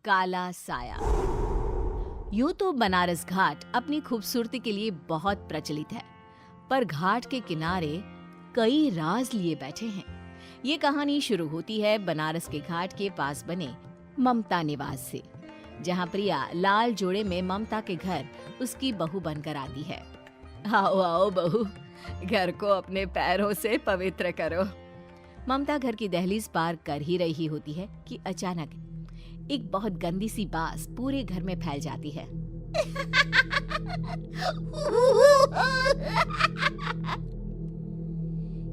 काला साया। यूं तो बनारस घाट अपनी खूबसूरती के लिए बहुत प्रचलित है, पर घाट के किनारे कई राज लिए बैठे हैं। ये कहानी शुरू होती है बनारस के घाट के पास बने ममता निवास से, जहां प्रिया लाल जोड़े में ममता के घर उसकी बहू बनकर आती है। आओ आओ बहू, घर को अपने पैरों से पवित्र करो। ममता घर की दहलीज पार कर ही रही होती है कि अचानक एक बहुत गंदी सी बास पूरे घर में फैल जाती है।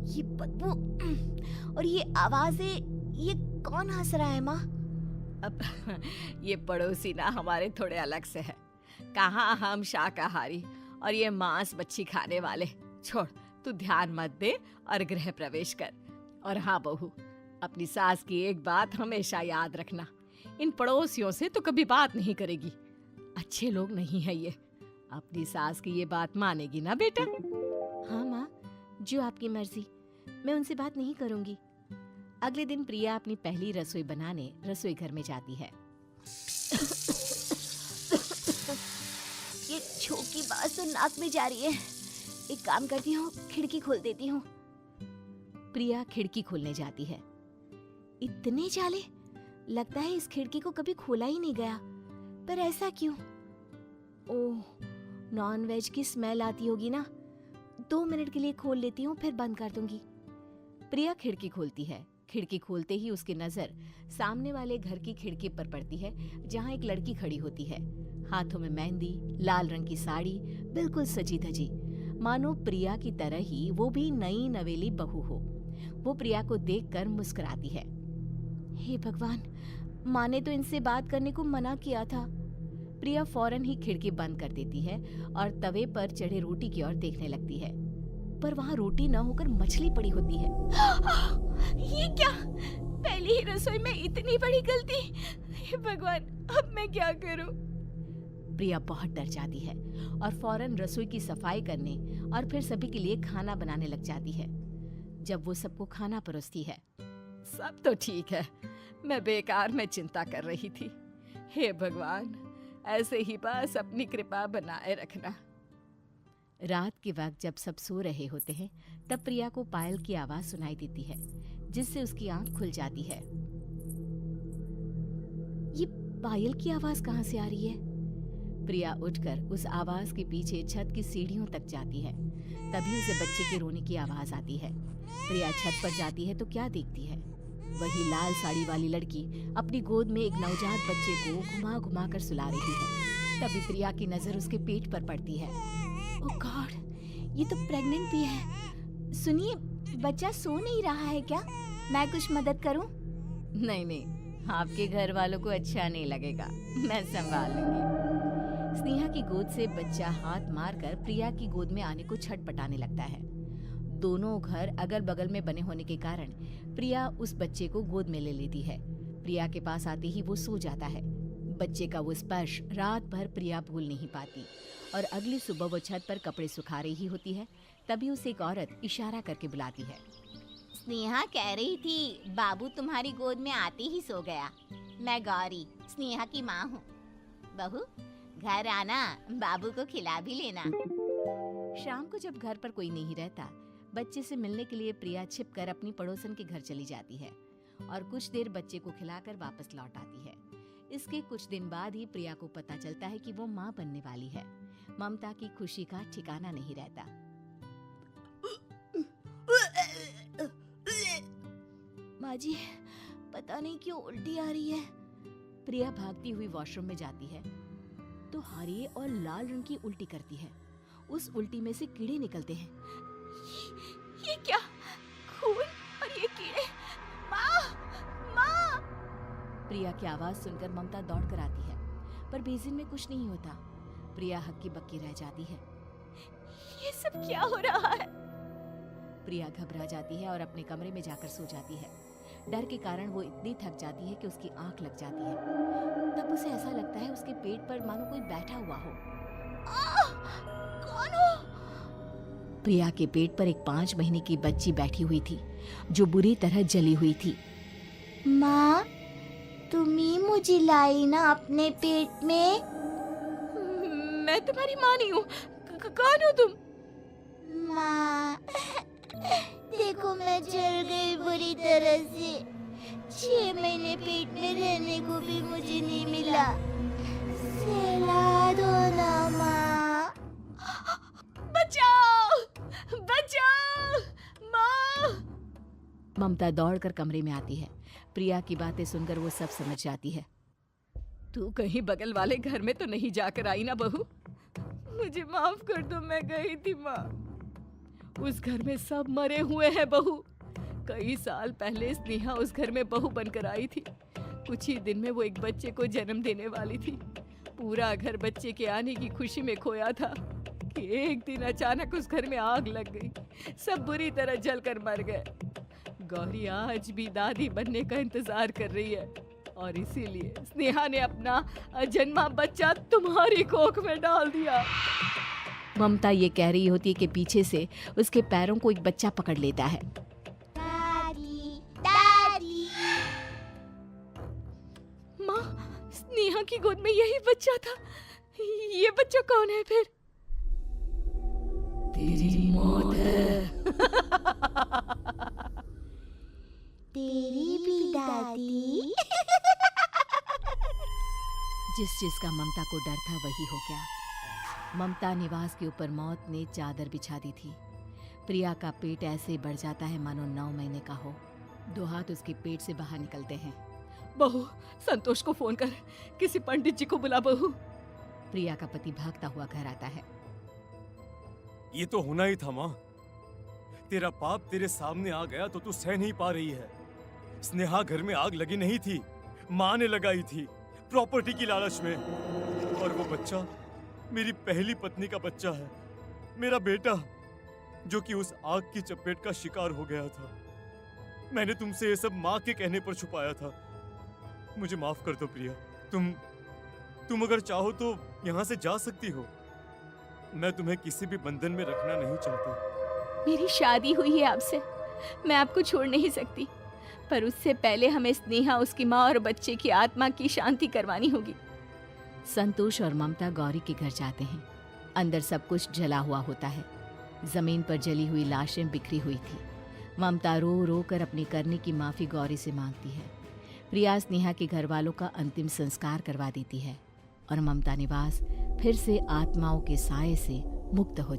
ये बदबू और ये आवाजें, ये कौन हंस रहा है माँ? अब ये पड़ोसी ना हमारे थोड़े अलग से है। कहाँ हम शाकाहारी और ये मांस मच्छी खाने वाले। छोड़, तू ध्यान मत दे और गृह प्रवेश कर। और हाँ बहू, अपनी सास की एक बात हमेशा याद रखना, इन पड़ोसियों से तो कभी बात नहीं करेगी। अच्छे लोग नहीं है ये। अपनी सास की ये बात मानेगी ना बेटा? हाँ माँ, जो आपकी मर्जी, मैं उनसे बात नहीं करूंगी। अगले दिन प्रिया अपनी पहली रसोई बनाने रसोई घर में जाती है। ये छोकी बात तो नाक में जा रही है। एक काम करती हूँ, खिड़की खोल देती हूँ। प्रिया खिड़की खोलने जाती है। इतने जाले, लगता है इस खिड़की को कभी खोला ही नहीं गया। पर ऐसा क्यों? ओह, नॉनवेज की स्मेल आती होगी ना। 2 मिनट के लिए खोल लेती हूँ, फिर बंद कर दूंगी। प्रिया खिड़की खोलती है। खिड़की खोलते ही उसकी नजर सामने वाले घर की खिड़की पर पड़ती है, जहाँ एक लड़की खड़ी होती है, हाथों में मेहंदी, लाल रंग की साड़ी, बिल्कुल सजी धजी, मानो प्रिया की तरह ही वो भी नई नवेली बहू हो। वो प्रिया को देखकर मुस्कुराती है। हे भगवान, माँ ने तो इनसे बात करने को मना किया था। प्रिया फौरन ही खिड़की बंद कर देती है और तवे पर चढ़े रोटी की ओर देखने लगती है, पर वहाँ रोटी न होकर मछली पड़ी होती है। ये क्या? पहली ही रसोई में इतनी बड़ी गलती। हे भगवान, अब मैं क्या करूं? प्रिया बहुत डर जाती है और फौरन रसोई की सफाई करने और फिर सभी के लिए खाना बनाने लग जाती है। जब वो सबको खाना परोसती है, सब तो ठीक है, मैं बेकार में चिंता कर रही थी। हे भगवान, ऐसे ही बस अपनी कृपा बनाए रखना। रात के वक्त जब सब सो रहे होते हैं, तब प्रिया को पायल की आवाज सुनाई देती है, जिससे उसकी आंख खुल जाती है। ये पायल की आवाज कहाँ से आ रही है? प्रिया उठकर उस आवाज के पीछे छत की सीढ़ियों तक जाती है। तभी उसे बच्चे के रोने की आवाज आती है। प्रिया छत पर जाती है तो क्या देखती है? वही लाल साड़ी वाली लड़की अपनी गोद में एक नवजात बच्चे को घुमा घुमा कर सुला रही है। तभी प्रिया की नजर उसके पेट पर पड़ती है। ओह गॉड, ये तो प्रेग्नेंट भी है। सुनिए, बच्चा सो नहीं रहा है क्या? मैं कुछ मदद करूं? नहीं नहीं, आपके घर वालों को अच्छा नहीं लगेगा, मैं संभाल लूंगी। स्नेहा की गोद से बच्चा हाथ मारकर प्रिया की गोद में आने को छटपटाने लगता है। दोनों घर अगल बगल में बने होने के कारण प्रिया उस बच्चे को गोद में ले लेती है। प्रिया के पास आते ही वो सो जाता है। बच्चे का वो स्पर्श रात भर प्रिया भूल नहीं पाती और अगली सुबह वो छत पर कपड़े सुखा रही होती है। तभी उसे एक औरत इशारा करके बुलाती है। स्नेहा कह रही थी बाबू तुम्हारी गोद में आते ही सो गया। मैं गौरी, स्नेहा की माँ हूँ। बहू, घर आना, बाबू को खिला भी लेना। शाम को जब घर पर कोई नहीं रहता, बच्चे से मिलने के लिए प्रिया छिपकर अपनी पड़ोसन के घर चली जाती है और कुछ देर बच्चे को खिलाकर वापस लौट आती है। इसके कुछ दिन बाद ही प्रिया को पता चलता है कि वो माँ बनने वाली है। ममता की खुशी का ठिकाना नहीं रहता। माँ जी, पता नहीं क्यों उल्टी आ रही है। प्रिया भागती हुई वॉशरूम में जाती है तो हरे और लाल रंग की उल्टी करती है। उस उल्टी में से कीड़े निकलते हैं। ये क्या? खून और ये कीड़े! माँ! माँ! प्रिया की आवाज सुनकर ममता दौड़ कर आती है, पर बेसिन में कुछ नहीं होता। प्रिया हक्की बक्की रह जाती है। ये सब क्या हो रहा है? प्रिया घबरा जाती है और अपने कमरे में जाकर सो जाती है। डर के कारण वो इतनी थक जाती है कि उसकी आंख लग जाती है। तब उसे ऐसा लगता है उसके पेट पर मानो कोई बैठा हुआ हो। कौन हो? प्रिया के पेट पर एक 5 महीने की बच्ची बैठी हुई थी, जो बुरी तरह जली हुई थी। माँ, तुम ही मुझे लाई ना अपने पेट में। मैं तुम्हारी माँ नहीं हूँ। कौन हो तुम? माँ, देखो मैं जल गई बुरी तरह से। 6 महीने पेट में रहने को भी मुझे नहीं मिला। सहला दो ना माँ। बचाओ, बचाओ, माँ। ममता दौड़कर कमरे में आती है। प्रिया की बातें सुनकर वो सब समझ जाती है। तू कहीं बगल वाले घर में तो नहीं जाकर आई ना बहू? मुझे माफ कर दो, मैं गई थी माँ। उस घर में सब मरे हुए हैं बहू। कई साल पहले स्नेहा उस घर में बहू बनकर आई थी। कुछ ही दिन में वो एक बच्चे को जन्म देने वाली थी। पूरा घर बच्चे के आने की खुशी में खोया था कि एक दिन अचानक उस घर में आग लग गई। सब बुरी तरह जलकर मर गए। गौरी आज भी दादी बनने का इंतजार कर रही है और इसीलिए स्नेहा ने अपना अजन्मा बच्चा तुम्हारी कोख में डाल दिया। ममता ये कह रही होती है कि पीछे से उसके पैरों को एक बच्चा पकड़ लेता है। दादी, दादी। माँ, स्नेहा की गोद में यही बच्चा था। ये बच्चा कौन है फिर? तेरी मौत है। तेरी भी दादी। जिस चीज का ममता को डर था वही हो गया। ममता निवास के ऊपर मौत ने चादर बिछा दी थी। प्रिया का पेट ऐसे बढ़ जाता है मानो 9 महीने का हो। 2 हाथ उसके पेट से बाहर निकलते हैं। बहू, संतोष को फोन कर, किसी पंडित जी को बुला बहू। प्रिया का पति भागता हुआ घर आता है। ये तो होना ही था माँ। तेरा पाप तेरे सामने आ गया तो तू सह नहीं पा रही है। स्नेहा घर में आग लगी नहीं थी, माँ ने लगाई थी, प्रॉपर्टी की लालच में। और वो बच्चा मेरी पहली पत्नी का बच्चा है, मेरा बेटा, जो कि उस आग की चपेट का शिकार हो गया था। मैंने तुमसे ये सब माँ के कहने पर छुपाया था। मुझे माफ कर दो प्रिया। तुम अगर चाहो तो यहाँ से जा सकती हो। मैं तुम्हें किसी भी बंधन में रखना नहीं चाहती। मेरी शादी हुई है आपसे, मैं आपको छोड़ नहीं सकती, पर उससे पहले हमें स्नेहा, उसकी माँ और बच्चे की आत्मा की शांति करवानी होगी। संतोष और ममता गौरी के घर जाते हैं। अंदर सब कुछ जला हुआ होता है। जमीन पर जली हुई लाशें बिखरी हुई थी। ममता रो रो कर अपनी करने की माफी गौरी से मांगती है। प्रिया स्नेहा के घर वालों का अंतिम संस्कार करवा देती है और ममता निवास फिर से आत्माओं के साए से मुक्त हो